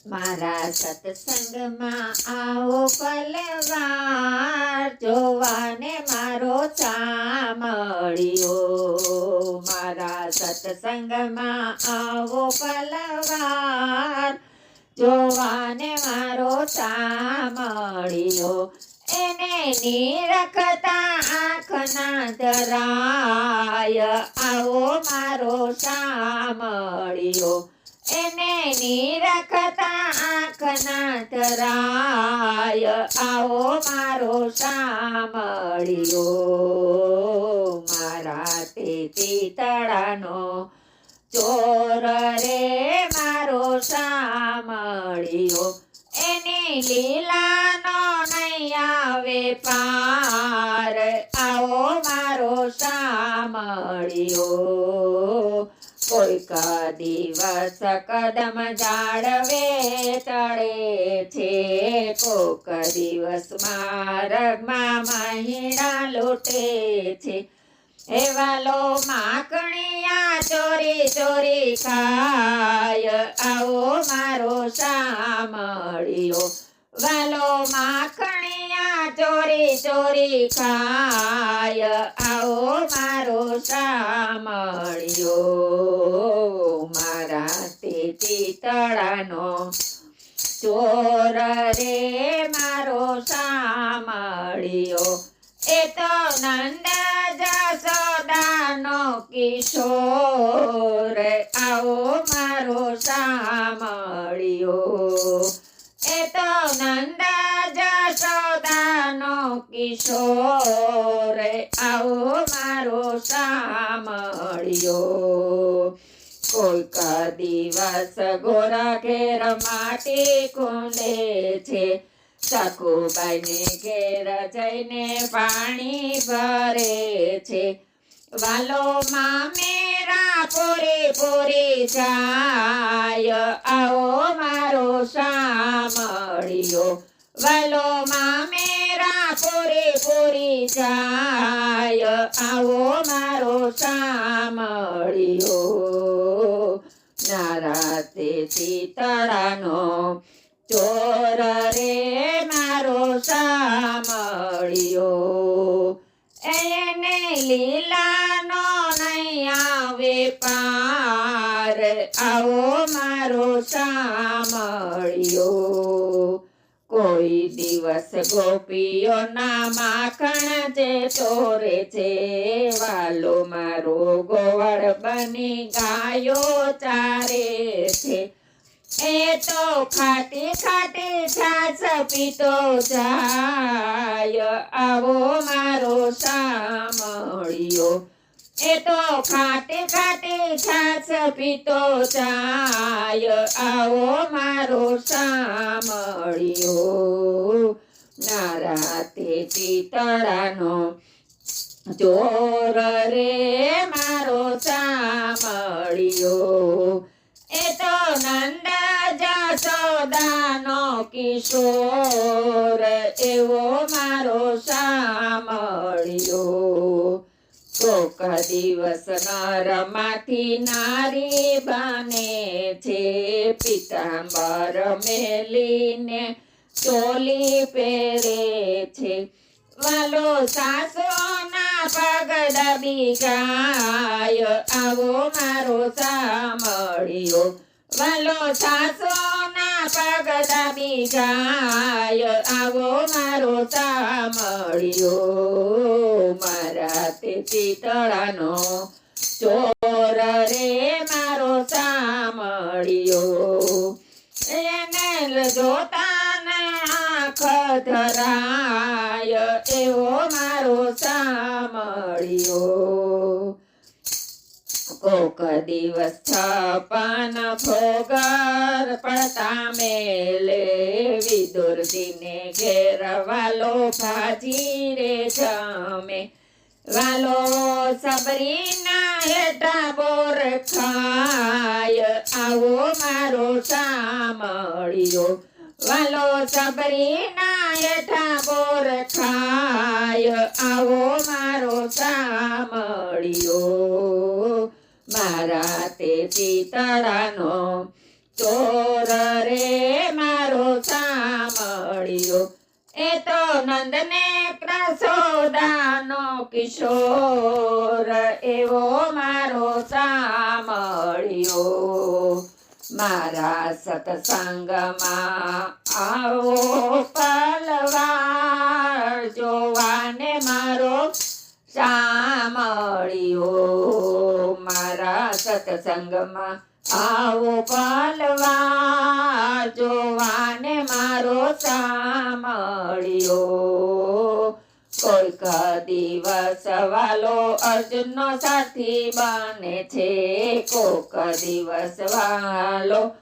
મારા સત્સંગમાં આવો પલવાર, જોવાને મારો ચામળિયો. મારા સત્સંગમાં આવો પલવાર, જોવાને મારો ચામળિયો. એને નિરખતા આંખના ધરાય, આવો મારો ચામળિયો. એને નિરખતા આંખના ધરાય, આવો મારો ચામળિયો. મારા તે પિતળાનો ચોર રે મારો ચામળિયો. એની લીલાનો નહીં આવે પાર, આવો મારો ચામળિયો. કોઈક દિવસ કદમ જાળવે તળે છે, કોક દિવસ માર્ગમાં મહિના લૂંટે છે. હે વાલો માખણિયા ચોરી ચોરી ખાય, આવો મારો ચામળિયો. વાલો માખણિયા ચોરી ચોરી ખાય, આવો મારો ચામળિયો. મારા તે પિતળાનો ચોર રે મારો ચામળિયો. એ તો નંદ જશોદાનો કિશોર, આવો મારો ચામળિયો. એ તો નંદ જશોદાનો કિશોર, આવો મારો ચામળિયો. કોઈક દિવસ ગોરા ઘેર માટી ખૂંદે છે, સખુબાઈને ઘેર જઈને પાણી ભરે છે. વાલો મામેરા પૂરી પૂરી જાય, આવો મારો ચામળિયો. વાલો મામેરા પૂરી પૂરી જાય, આવો મારો ચામળિયો. નારા તે પિતળાનો ચોર રે મારો ચામળિયો. એને લીલાનો નહીં આવે પાર, આવો મારો ચામળિયો. કોઈ દિવસ ગોપીઓના માખણ જે ચોરે છે, વાલો મારો ગોવાળ બની ગાયો ચારે છે. એ તો ખાટી ખાટી છાશ પીતો જાય, આવો મારો ચામળિયો. એ તો ખાટી ખાટી છાશ પીતો જાય, આવો મારો ચામળિયો. નારા તે પિતળાનો ચોર રે મારો ચામળિયો. એ તો નંદ જશોદાનો કિશોર, એવો મારો ચામળિયો. કોક દિવસ નરમાંથી નારી બને છે, પીતાંબર મેલીને ચોલી પહેરે છે. વાલો સાસોના પગ દબી જાય, આવો મારો ચામળિયો. વાલો સાસોના પગ દબી જાય, આવો મારો ચામળિયો. મારા તે પિતળાનો ચોર રે મારો ચામળિયો. એને જોતાને આંખ ધરાય, એવો મારો ચામળિયો. કોક દિવસ છપન ભોગર પડતા મેલે, વિદુરજીને ઘેર વાલો ભાજી રે જમે. વાલો સબરીના હેઠા બોર ખાય, આવો મારો ચામળિયો. વાલો સબરીના હેઠા બોર ખાય, આવો મારો ચામળિયો. મારા તે પિતળાનો ચોર રે મારો સાંભળ્યો એ તો નંદને પ્રસોદાનો કિશોર એવો મારો સાંભળ્યો મારા સત્સંગમાં આવો પલવાર જોવાને મારો સાંભળ્યો મારા સત્સંગમાં આવો પલવાર જોવાને મારો સાંભળ્યો કોઈક દિવસ વાલો અર્જુનનો સાથી બને છે કોઈક દિવસ વાલો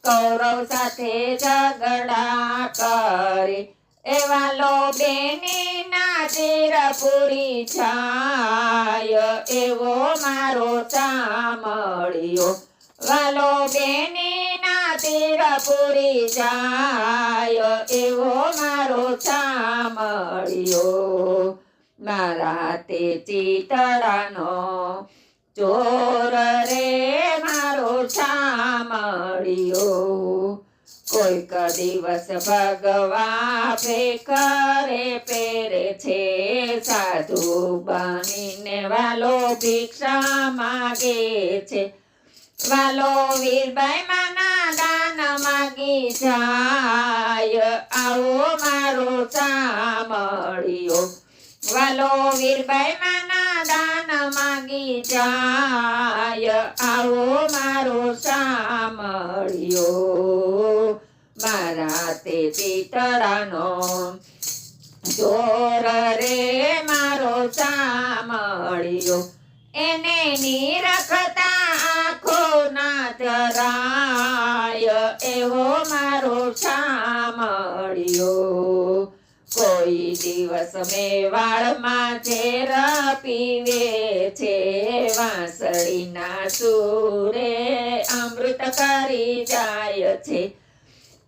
કૌરવ સાથે ઝઘડા કરે એવા લો બેની ના ચીર પૂરી છાય એવો મારો સાંભળ્યો વાલો બેની ના ચીર પૂરી જાય એવો મારો સાંભળ્યો મારા તે ચિતડાનો ચોર રે મારો સાંભળ્યો કોઈક દિવસ ભગવા કરે પહેરે છે સાધુ બનીને વાલો ભિક્ષા માગે છે વાલો વીરબાઈ માના દાન માગી જાય આવો મારો સાંભળ્યો વાલો વીરબાઈ માના દાન માગી જાય આવો મારો સાંભળ્યો મારા તે પિતરાનો ચોર રે મારો સાંભળ્યો એને નિરખતા આંખો ના ધરાય એવો મારો સાંભળ્યો કોઈ દિવસ મેવાડમાં ઝેર પીવે છે વાંસળીના સુરે અમૃત કરી જાય છે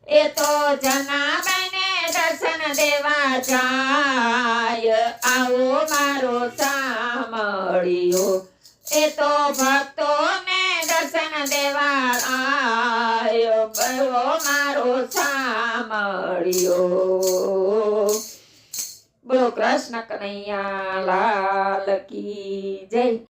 એ તો જનાબાઈને દર્શન દેવા જાય આવો મારો સાંભળ્યો એ તો ભક્તોને દર્શન દેવા આયો એવો મારો સાંભળ્યો બોલો કૃષ્ણ કનૈયા લાલ કી જય